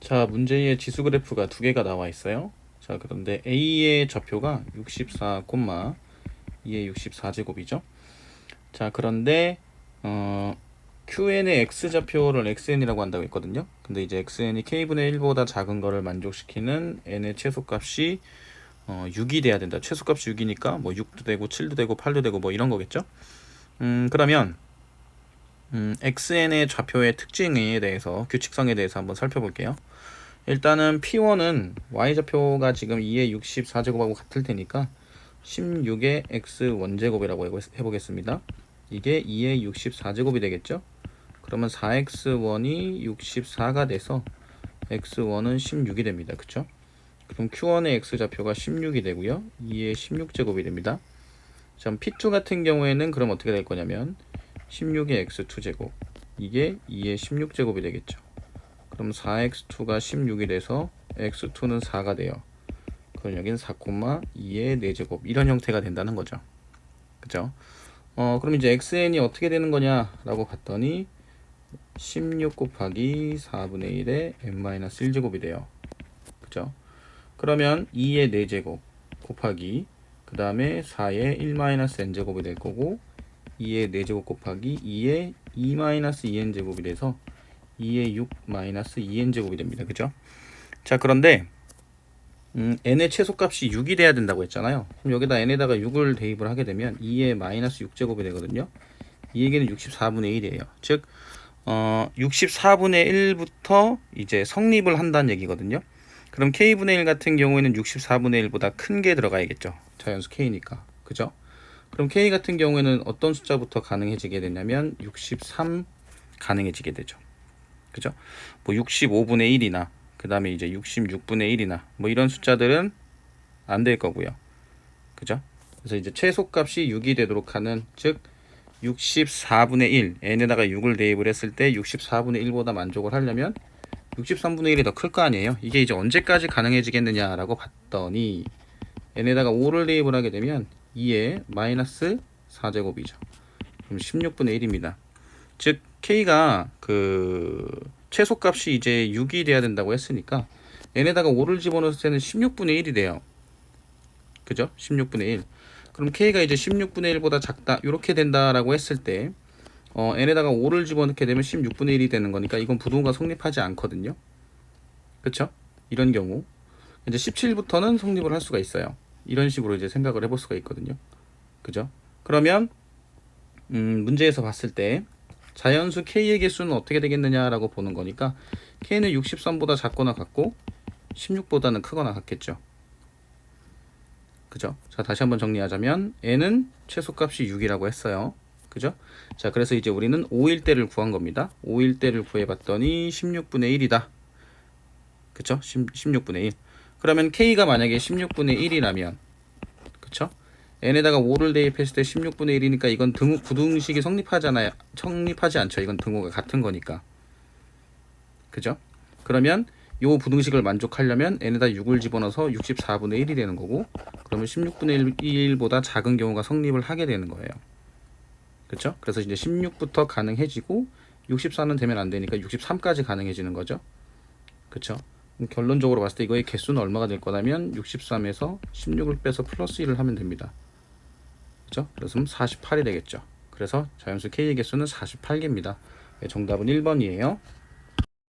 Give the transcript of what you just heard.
자, 문제의 지수 그래프가 두 개가 나와 있어요. 자, 그런데 A의 좌표가 64, 2의 64제곱이죠. 자, 그런데 QN의 X좌표를 XN이라고 한다고 했거든요. 근데 이제 XN이 K분의 1보다 작은 거를 만족시키는 N의 최소값이 6이 돼야 된다. 최소값이 6이니까 뭐 6도 되고 7도 되고 8도 되고 뭐 이런 거겠죠. 그러면 XN의 좌표의 특징에 대해서, 규칙성에 대해서 한번 살펴볼게요. 일단은 P1은 Y좌표가 지금 2의 64제곱하고 같을 테니까 16의 X1제곱이라고 해보겠습니다. 이게 2의 64제곱이 되겠죠? 그러면 4X1이 64가 돼서 X1은 16이 됩니다. 그쵸? 그럼 Q1의 X좌표가 16이 되고요. 2의 16제곱이 됩니다. 자, P2 같은 경우에는 그럼 어떻게 될 거냐면 16의 X2제곱, 이게 2의 16제곱이 되겠죠. 그럼 4x2가 16이 돼서 x2는 4가 돼요. 그럼 여기는 4,2의 4제곱, 이런 형태가 된다는 거죠. 그죠? 그럼 이제 xn이 어떻게 되는 거냐 라고 봤더니 16 곱하기 4분의 1의 n-1제곱이 돼요. 그죠? 그러면 2의 4제곱 곱하기 그 다음에 4의 1-n제곱이 될 거고, 2의 4제곱 곱하기 2의 2-2n제곱이 돼서 2의 6-2n제곱이 됩니다. 그죠? 자, 그런데 n의 최소값이 6이 돼야 된다고 했잖아요. 그럼 여기다 n에다가 6을 대입을 하게 되면 2의 마이너스 6제곱이 되거든요. 이 얘기는 64분의 1이에요. 즉 64분의 1부터 이제 성립을 한다는 얘기거든요. 그럼 k분의 1 같은 경우에는 64분의 1보다 큰 게 들어가야겠죠. 자연수 k니까. 그죠? 그럼 k 같은 경우에는 어떤 숫자부터 가능해지게 되냐면 63 가능해지게 되죠. 그죠? 뭐 65분의 1이나 그 다음에 이제 66분의 1이나 뭐 이런 숫자들은 안 될 거고요. 그죠? 그래서 이제 최소값이 6이 되도록 하는, 즉 64분의 1, n에다가 6을 대입을 했을 때 64분의 1보다 만족을 하려면 63분의 1이 더 클 거 아니에요. 이게 이제 언제까지 가능해지겠느냐라고 봤더니 n에다가 5를 대입을 하게 되면 2의 마이너스 4제곱이죠. 그럼 16분의 1입니다. 즉 k가 그 최소값이 이제 6이 돼야 된다고 했으니까 n에다가 5를 집어넣을 때는 16분의 1이 돼요. 그죠? 16분의 1. 그럼 k가 이제 16분의 1보다 작다 이렇게 된다라고 했을 때 n에다가 5를 집어넣게 되면 16분의 1이 되는 거니까 이건 부등호가 성립하지 않거든요. 그쵸? 이런 경우 이제 17부터는 성립을 할 수가 있어요. 이런 식으로 이제 생각을 해볼 수가 있거든요. 그죠? 그러면 문제에서 봤을 때 자연수 k의 개수는 어떻게 되겠느냐라고 보는 거니까 k는 63보다 작거나 같고 16보다는 크거나 같겠죠. 그죠? 자, 다시 한번 정리하자면 n은 최소값이 6이라고 했어요. 그죠? 자, 그래서 이제 우리는 5일 때를 구한 겁니다. 5일 때를 구해봤더니 16분의 1이다. 그쵸? 16분의 1. 그러면 k가 만약에 16분의 1이라면, 그쵸? n에다가 5를 대입했을 때 16분의 1이니까 이건 부등식이 성립하잖아요. 성립하지 않죠. 이건 등호가 같은 거니까. 그죠? 그러면 요 부등식을 만족하려면 n에다 6을 집어넣어서 64분의 1이 되는 거고, 그러면 16분의 1보다 작은 경우가 성립을 하게 되는 거예요. 그쵸? 그래서 이제 16부터 가능해지고 64는 되면 안 되니까 63까지 가능해지는 거죠. 그쵸? 결론적으로 봤을 때 이거의 개수는 얼마가 될 거냐면 63에서 16을 빼서 플러스 1을 하면 됩니다. 그죠? 그래서 48이 되겠죠. 그래서 자연수 k의 개수는 48개입니다. 정답은 1번이에요.